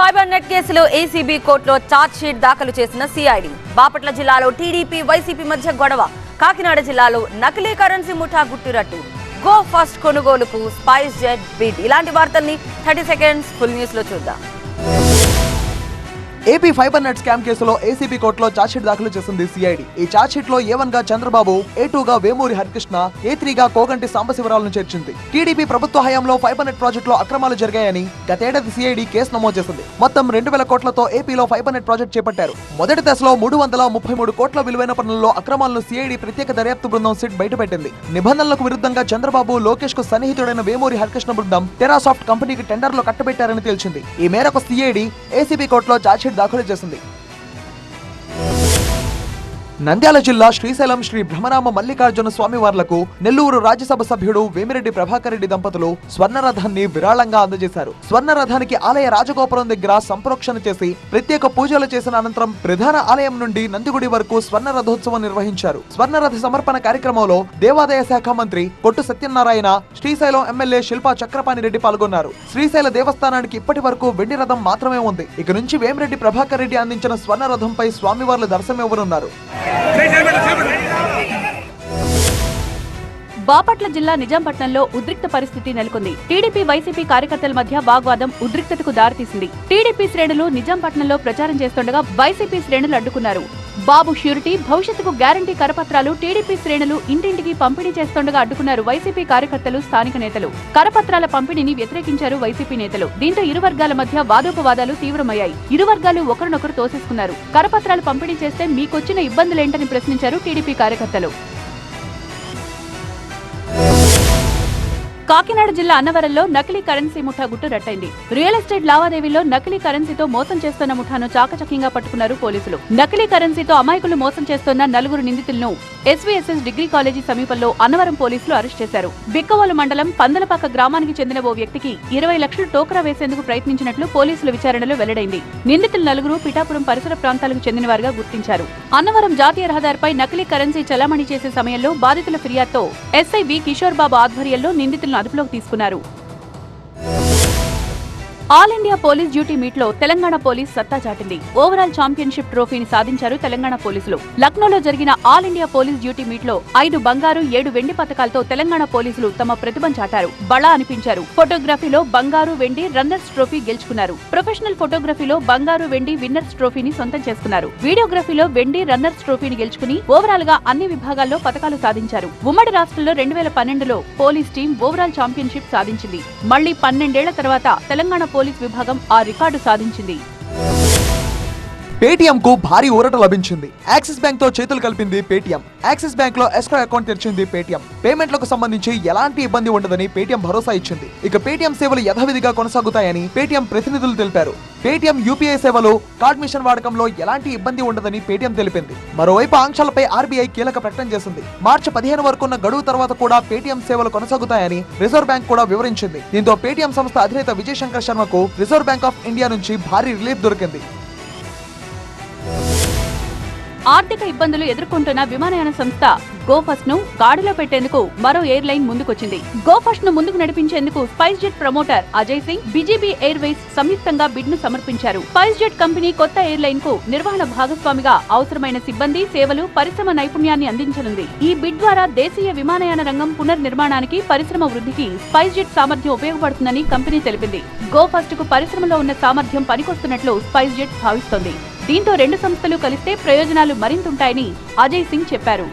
Fibre net కేసులో ACB కోర్టులో charge sheet దాఖలు చేసిన సిఐడి. బాపట్ల జిల్లాలో టీడీపీ వైసీపీ మధ్య గొడవ. కాకినాడ జిల్లాలో నకిలీ కరెన్సీ ముఠా గుట్టురట్టు. గో ఫస్ట్ కొనుగోలుకు స్పైస్ జెట్ బిడ్. ఇలాంటి వార్తల్ని 30 సెకండ్స్ ఫుల్ న్యూస్ లో చూద్దాం. ఏపీ ఫైబర్ నెట్ స్కామ్ కేసులో ఏసీబీ కోర్టులో ఛార్జ్షీట్ దాఖలు చేసింది సిఐడి. ఈ ఛార్జ్షీట్ లో A1 గా చంద్రబాబు, A2 గా వేమూరి హరికృష్ణ, A3 గా కోగంటి సాంబశివరావులను చేర్చింది. టీడీపీ ప్రభుత్వ హయాంలో ఫైబర్ నెట్ ప్రాజెక్టులో అక్రమాలు జరిగాయని గతేడాది సిఐడి కేసు నమోదు చేసింది. మొత్తం 2000 కోట్లతో ఏపీలో ఫైబర్ నెట్ ప్రాజెక్ట్ చేపట్టారు. మొదటి దశలో 333 కోట్ల విలువైన పనుల్లో అక్రమాలను సిఐడి ప్రత్యేక దర్యాప్తు బృందం సిట్ బయటపెట్టింది. నిబంధనలకు విరుద్ధంగా చంద్రబాబు, లోకేష్ కు సన్నిహితుడైన వేమూరి హరికృష్ణ బృందం టెరాసాఫ్ట్ కంపెనీకి టెండర్లు కట్టబెట్టారని తేల్చింది. ఈ మేరకు సిఐడి ఏసీబీ కోర్టులో ఛార్జ్షీట్ దాఖలు చేసింది. నంద్యాల జిల్లా శ్రీశైలం శ్రీ బ్రహ్మరామ మల్లికార్జున స్వామివార్లకు నెల్లూరు రాజ్యసభ సభ్యుడు వేమిరెడ్డి ప్రభాకర్ రెడ్డి దంపతులు స్వర్ణరథాన్ని విరాళంగా అందజేశారు. స్వర్ణరథానికి ఆలయ రాజగోపురం దగ్గర సంప్రోక్షణ చేసి ప్రత్యేక పూజలు చేసిన అనంతరం ప్రధాన ఆలయం నుండి నందిగుడి వరకు స్వర్ణరథోత్సవం నిర్వహించారు. స్వర్ణరథ సమర్పణ కార్యక్రమంలో దేవాదాయ శాఖ మంత్రి కొట్టు సత్యనారాయణ, శ్రీశైలం ఎమ్మెల్యే శిల్పా చక్రపాణి రెడ్డి పాల్గొన్నారు. శ్రీశైల దేవస్థానానికి ఇప్పటి వరకు వెండి రథం మాత్రమే ఉంది. ఇక నుంచి వేమిరెడ్డి ప్రభాకర్ రెడ్డి అందించిన స్వర్ణరథంపై స్వామివార్లు దర్శనమివ్వనున్నారు. బాపట్ల జిల్లా నిజాంపట్నంలో ఉద్రిక్త పరిస్థితి నెలకొంది. టీడీపీ వైసీపీ కార్యకర్తల మధ్య వాగ్వాదం ఉద్రిక్తతకు దారితీసింది. టీడీపీ శ్రేణులు నిజాంపట్నంలో ప్రచారం చేస్తుండగా వైసీపీ శ్రేణులు అడ్డుకున్నారు. బాబు ష్యూరిటీ, భవిష్యత్తుకు గ్యారంటీ కరపత్రాలు టీడీపీ శ్రేణులు ఇంటింటికి పంపిణీ చేస్తుండగా అడ్డుకున్నారు వైసీపీ కార్యకర్తలు, స్థానిక నేతలు. కరపత్రాల పంపిణీని వ్యతిరేకించారు వైసీపీ నేతలు. దీంతో ఇరు వర్గాల మధ్య వాదోపవాదాలు తీవ్రమయ్యాయి. ఇరు వర్గాలు ఒకరినొకరు తోసేసుకున్నారు. కరపత్రాలు పంపిణీ చేస్తే మీకొచ్చిన ఇబ్బందులేంటని ప్రశ్నించారు టీడీపీ కార్యకర్తలు. కాకినాడ జిల్లా అన్నవరంలో నకిలీ కరెన్సీ ముఠా గుట్టు రట్టయింది. రియల్ ఎస్టేట్ లావాదేవీలో నకిలీ కరెన్సీతో మోసం చేస్తున్న ముఠాను చాకచక్యంగా పట్టుకున్నారు పోలీసులు. నకిలీ కరెన్సీతో అమాయకులు మోసం చేస్తున్న 4 నిందితులను ఎస్వీఎస్ఎస్ డిగ్రీ కాలేజీ సమీపంలో అన్నవరం పోలీసులు అరెస్ట్ చేశారు. బిక్కవోలు మండలం పందలపాక గ్రామానికి చెందిన ఓ వ్యక్తికి 20 లక్షలు టోకరా వేసేందుకు ప్రయత్నించినట్లు పోలీసుల విచారణలో వెల్లడైంది. నిందితులు 4 పిఠాపురం పరిసర ప్రాంతాలకు చెందినవారుగా గుర్తించారు. అన్నవరం జాతీయ రహదారిపై నకిలీ కరెన్సీ చలామణి చేసే సమయంలో బాధితుల ఫిర్యాదుతో ఎస్ఐ బి కిషోర్ బాబు ఆధ్వర్యంలో నిందితులను అదుపులోకి తీసుకున్నారు. All India police duty meet లో తెలంగాణ పోలీస్ సత్తా చాటింది. ఓవరాల్ ఛాంపియన్షిప్ ట్రోఫీని సాధించారు తెలంగాణ పోలీసులు. లక్నోలో జరిగిన all India police duty meet లో 5 బంగారు, 7 వెండి పతకాలతో తెలంగాణ పోలీసులు తమ ప్రతిభను చాటారు. బళా అనిపించారు. ఫోటోగ్రఫీలో బంగారు, వెండి రన్నర్స్ ట్రోఫీ గెలుచుకున్నారు. ప్రొఫెషనల్ ఫోటోగ్రఫీలో బంగారు, వెండి విన్నర్స్ ట్రోఫీని సొంతం చేసుకున్నారు. వీడియోగ్రఫీలో వెండి రన్నర్స్ ట్రోఫీని గెలుచుకుని ఓవరాల్ గా అన్ని విభాగాల్లో పతకాలు సాధించారు. ఉమ్మడి రాష్ట్రంలో 2012లో పోలీస్ టీం ఓవరాల్ ఛాంపియన్షిప్ సాధించింది. మళ్లీ 12 ఏళ్ల తర్వాత తెలంగాణ పోలీస్ విభాగం ఆ రికార్డు సాధించింది. పేటీఎం కు భారీ ఊరట లభించింది. యాక్సిస్ బ్యాంక్ తో చేతులు కలిపింది పేటీఎం. యాక్సిస్ బ్యాంక్ లో ఎస్క్రో అకౌంట్ తెరిచింది పేటీఎం. పేమెంట్లకు సంబంధించి ఎలాంటి ఇబ్బంది ఉండదని పేటీఎం భరోసా ఇచ్చింది. ఇక పేటీఎం సేవలు యథావిధిగా కొనసాగుతాయని పేటీఎం ప్రతినిధులు తెలిపారు. పేటీఎం యూపీఐ సేవలు, కార్డ్ మిషన్ వాడకంలో ఎలాంటి ఇబ్బంది ఉండదని పేటీఎం తెలిపింది. మరోవైపు ఆంక్షలపై ఆర్బీఐ కీలక ప్రకటన చేసింది. మార్చి 15 వరకున్న గడువు తర్వాత కూడా పేటీఎం సేవలు కొనసాగుతాయని రిజర్వ్ బ్యాంక్ కూడా వివరించింది. దీంతో పేటీఎం సంస్థ అధినేత విజయ్ శంకర్ శర్మకు రిజర్వ్ బ్యాంక్ ఆఫ్ ఇండియా నుంచి భారీ రిలీఫ్ దొరికింది. ఆర్థిక ఇబ్బందులు ఎదుర్కొంటున్న విమానయాన సంస్థ గోఫస్ట్ ను గాడిలో పెట్టేందుకు మరో ఎయిర్ లైన్ ముందుకొచ్చింది. గోఫస్ట్ ను ముందుకు నడిపించేందుకు SpiceJet promoter Ajay Singh, BGB Airways సంయుక్తంగా బిడ్ ను సమర్పించారు. స్పైస్ జెట్ కంపెనీ కొత్త ఎయిర్ లైన్ కు నిర్వహణ భాగస్వామిగా అవసరమైన సిబ్బంది, సేవలు, పరిశ్రమ నైపుణ్యాన్ని అందించనుంది. ఈ బిడ్ ద్వారా దేశీయ విమానయాన రంగం పునర్నిర్మాణానికి, పరిశ్రమ వృద్ధికి స్పైస్ జెట్ సామర్థ్యం ఉపయోగపడుతుందని కంపెనీ తెలిపింది. గోఫస్ట్ కు పరిశ్రమలో ఉన్న సామర్థ్యం పనికొస్తున్నట్లు స్పైస్ జెట్ భావిస్తోంది. దీంతో 2 సంస్థలు కలిస్తే ప్రయోజనాలు మరింతుంటాయని అజయ్ సింగ్ చెప్పారు.